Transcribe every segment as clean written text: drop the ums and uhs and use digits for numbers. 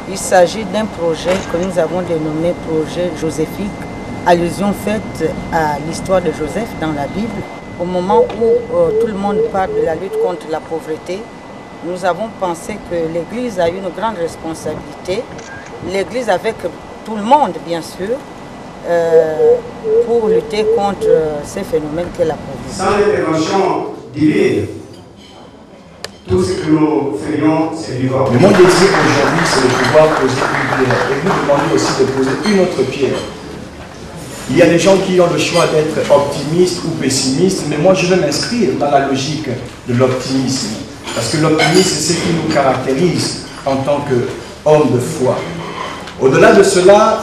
Il s'agit d'un projet que nous avons dénommé projet joséphique, allusion faite à l'histoire de Joseph dans la Bible. Au moment où tout le monde parle de la lutte contre la pauvreté, nous avons pensé que l'Église a une grande responsabilité, l'Église avec tout le monde bien sûr, pour lutter contre ces phénomènes qu'est la pauvreté. Sans l'intervention divine, tout ce que nous faisons, c'est du vent. Le monde désir aujourd'hui, c'est de pouvoir poser une pierre. Et vous demandez aussi de poser une autre pierre. Il y a des gens qui ont le choix d'être optimistes ou pessimistes, mais moi je veux m'inscrire dans la logique de l'optimisme. Parce que l'optimisme, c'est ce qui nous caractérise en tant qu'hommes de foi. Au-delà de cela,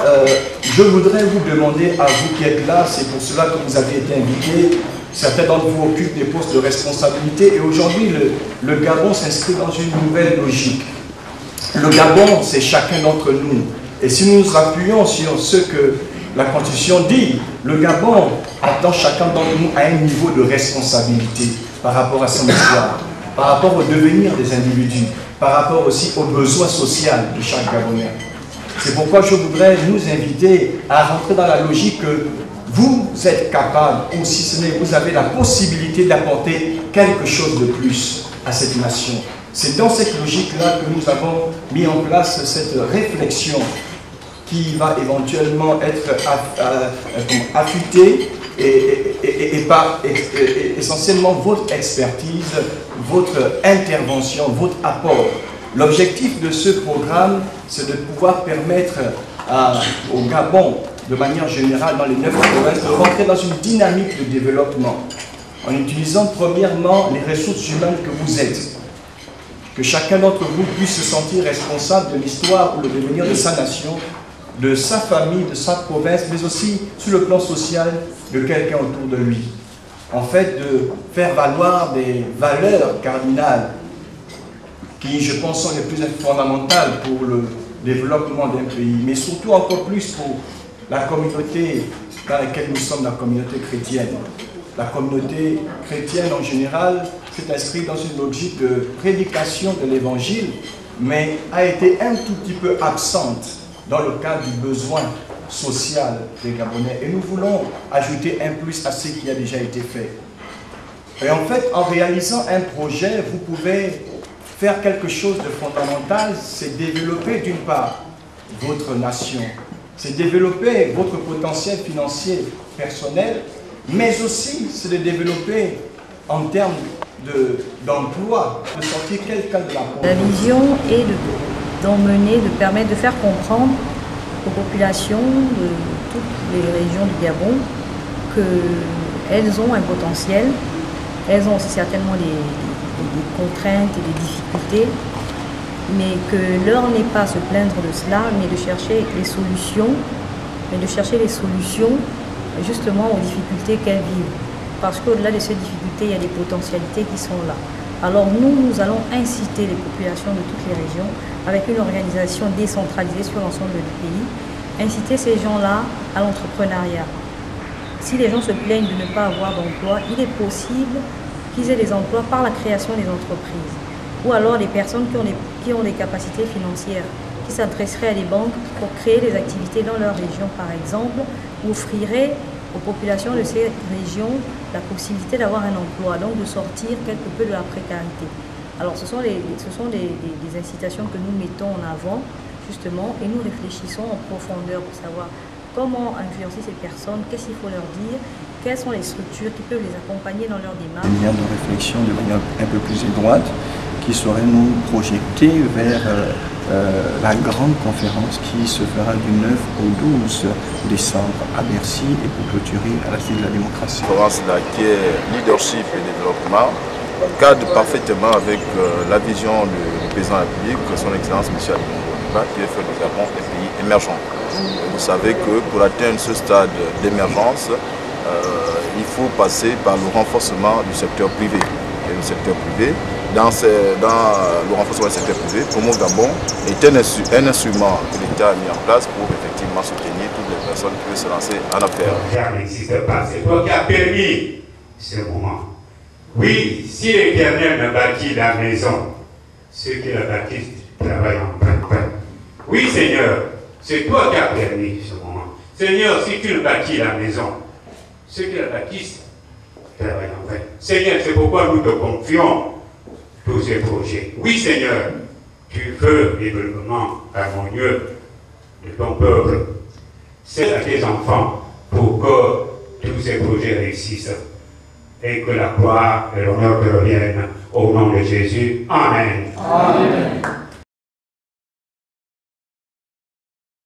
je voudrais vous demander à vous qui êtes là, c'est pour cela que vous avez été invités. Certains d'entre vous occupent des postes de responsabilité et aujourd'hui, le Gabon s'inscrit dans une nouvelle logique. Le Gabon, c'est chacun d'entre nous. Et si nous nous appuyons sur ce que la Constitution dit, le Gabon attend chacun d'entre nous à un niveau de responsabilité par rapport à son histoire, par rapport au devenir des individus, par rapport aussi aux besoins sociaux de chaque Gabonais. C'est pourquoi je voudrais nous inviter à rentrer dans la logique que vous êtes capable, ou si ce n'est, vous avez la possibilité d'apporter quelque chose de plus à cette nation. C'est dans cette logique-là que nous avons mis en place cette réflexion qui va éventuellement être affûtée et par essentiellement votre expertise, votre intervention, votre apport. L'objectif de ce programme, c'est de pouvoir permettre au Gabon, de manière générale dans les 9 provinces, de rentrer dans une dynamique de développement en utilisant premièrement les ressources humaines que vous êtes. Que chacun d'entre vous puisse se sentir responsable de l'histoire ou le devenir de sa nation, de sa famille, de sa province, mais aussi sur le plan social de quelqu'un autour de lui. En fait, de faire valoir des valeurs cardinales qui, je pense, sont les plus fondamentales pour le développement d'un pays, mais surtout encore plus pour la communauté dans laquelle nous sommes, la communauté chrétienne. La communauté chrétienne en général s'est inscrite dans une logique de prédication de l'évangile, mais a été un tout petit peu absente dans le cadre du besoin social des Gabonais. Et nous voulons ajouter un plus à ce qui a déjà été fait. Et en fait, en réalisant un projet, vous pouvez faire quelque chose de fondamental, c'est développer d'une part votre nation, c'est développer votre potentiel financier personnel, mais aussi c'est de développer en termes d'emploi, de sortir quelqu'un de la pauvreté. La vision est d'emmener, de permettre de faire comprendre aux populations de toutes les régions du Gabon qu'elles ont un potentiel, elles ont aussi certainement des contraintes et des difficultés, mais que l'heure n'est pas à se plaindre de cela, mais de chercher les solutions, justement aux difficultés qu'elles vivent. Parce qu'au-delà de ces difficultés, il y a des potentialités qui sont là. Alors nous allons inciter les populations de toutes les régions, avec une organisation décentralisée sur l'ensemble du pays, inciter ces gens-là à l'entrepreneuriat. Si les gens se plaignent de ne pas avoir d'emploi, il est possible qu'ils aient des emplois par la création des entreprises. Ou alors des personnes qui ont des capacités financières, qui s'adresseraient à des banques pour créer des activités dans leur région, par exemple, ou offriraient aux populations de ces régions la possibilité d'avoir un emploi, donc de sortir quelque peu de la précarité. Alors ce sont des incitations que nous mettons en avant, justement, et nous réfléchissons en profondeur pour savoir comment influencer ces personnes, qu'est-ce qu'il faut leur dire, quelles sont les structures qui peuvent les accompagner dans leur démarche. Une ligne de réflexion de manière un peu plus étroite qui saurait nous projeter vers la grande conférence qui se fera du 9 au 12 décembre à Bercy et pour clôturer à la suite de la démocratie. La conférence là, qui est leadership et développement, cadre parfaitement avec la vision du président de la République, son Excellence M. Abidjan, qui veut faire du Gabon un pays émergent. Vous savez que pour atteindre ce stade d'émergence, il faut passer par le renforcement du secteur privé. Et le secteur privé, dans le renforcement du secteur privé, Promo Gabon est un instrument que l'État a mis en place pour effectivement soutenir toutes les personnes qui veulent se lancer en affaires. Ça n'existe pas, c'est toi qui as permis ce moment. Oui, si l'Éternel me bâtit la maison, ceux qui la bâtissent travaillent en plein. Oui, Seigneur, c'est toi qui as permis ce moment. Seigneur, si tu le bâtis la maison, ceux qui la bâtissent, Seigneur, c'est pourquoi nous te confions tous ces projets. Oui, Seigneur, tu veux le développement harmonieux de ton peuple. C'est à tes enfants pour que tous ces projets réussissent et que la gloire et l'honneur te reviennent au nom de Jésus. Amen. Amen.